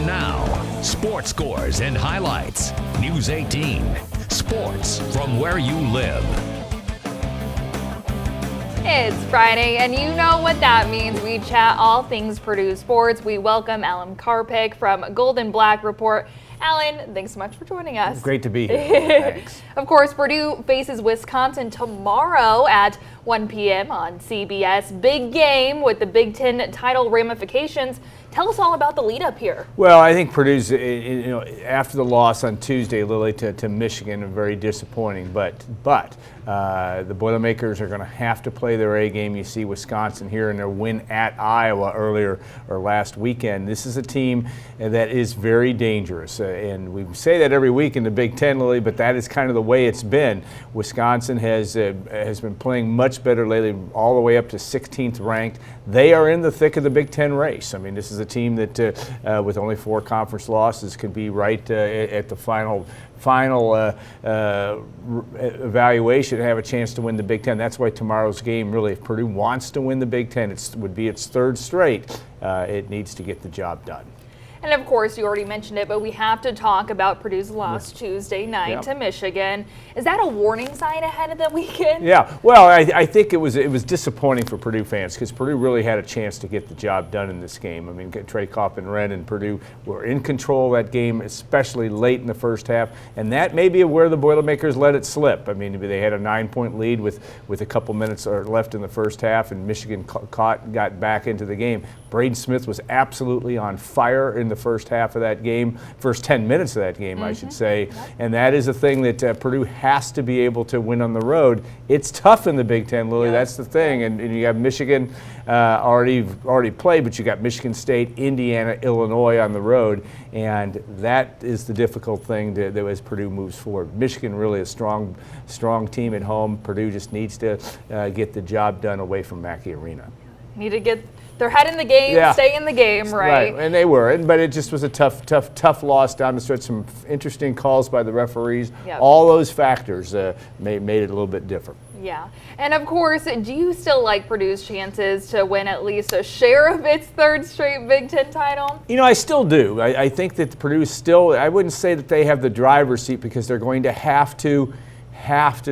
And now, sports scores and highlights. News 18. Sports from where you live. It's Friday, and you know what that means. We chat all things Purdue sports. We welcome Alan Karpick from Golden Black Report. Alan, thanks so much for joining us. Great to be here. Thanks. Of course, Purdue faces Wisconsin tomorrow at 1 p.m. on CBS. Big game with the Big Ten title ramifications. Tell us all about the lead up here. Well, I think Purdue's, after the loss on Tuesday, Lily, to Michigan, very disappointing. But the Boilermakers are going to have to play their A game. You see Wisconsin here in their win at Iowa earlier or last weekend. This is a team that is very dangerous, and we say that every week in the Big Ten, Lily. But that is kind of the way it's been. Wisconsin has been playing much better lately, all the way up to 16th ranked. They are in the thick of the Big Ten race. I mean, this is a team that, with only 4 conference losses, could be right at the final evaluation and have a chance to win the Big Ten. That's why tomorrow's game, really, if Purdue wants to win the Big Ten, it would be its 3rd straight. It needs to get the job done. And of course, you already mentioned it, but we have to talk about Purdue's loss Tuesday night to Michigan. Is that a warning sign ahead of the weekend? Yeah, well, I think it was disappointing for Purdue fans because Purdue really had a chance to get the job done in this game. I mean, Trey Coffin-Wren and Purdue were in control of that game, especially late in the first half, and that may be where the Boilermakers let it slip. I mean, they had a 9-point lead with a couple minutes left in the first half, and Michigan got back into the game. Braden Smith was absolutely on fire in the first half of that game, first 10 minutes of that game, I should say. And that is a thing that Purdue has to be able to win on the road. It's tough in the Big Ten, Lily. That's the thing. And you have Michigan already played, but you got Michigan State, Indiana, Illinois on the road. And that is the difficult thing as Purdue moves forward. Michigan really a strong team at home. Purdue just needs to get the job done away from Mackey Arena. Need to get their head in the game, stay in the game, right? And they were, but it just was a tough loss down the stretch. Some interesting calls by the referees. All those factors made it a little bit different. Yeah, and of course, do you still like Purdue's chances to win at least a share of its 3rd straight Big Ten title? You know, I still do. I think that Purdue still, I wouldn't say that they have the driver's seat because they're going to have to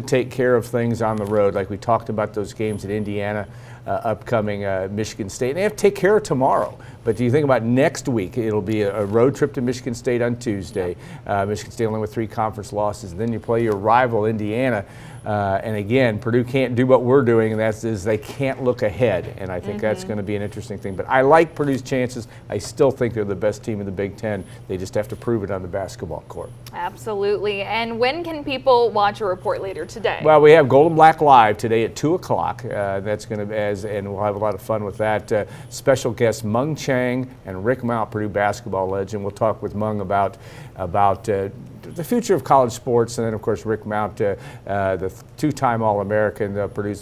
take care of things on the road, like we talked about those games at Indiana, upcoming Michigan State. They have to take care of tomorrow. But do you think about next week? It'll be a road trip to Michigan State on Tuesday. Michigan State only with 3 conference losses. Then you play your rival, Indiana. And again, Purdue can't do what we're doing, and that is they can't look ahead. And I think that's going to be an interesting thing. But I like Purdue's chances. I still think they're the best team in the Big Ten. They just have to prove it on the basketball court. Absolutely. And when can people watch a report later today? Well, we have Golden Black Live today at 2 o'clock. That's going to and we'll have a lot of fun with that. Special guests Mung Chang and Rick Mount, Purdue basketball legend. We'll talk with Mung about the future of college sports, and then of course Rick Mount, the 2-time All-American,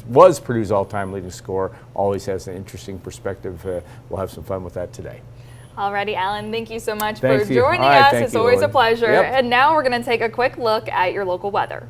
was Purdue's all-time leading scorer. Always has an interesting perspective. We'll have some fun with that today. Alrighty, Alan, thank you so much for joining us. It's always a pleasure. And now we're going to take a quick look at your local weather.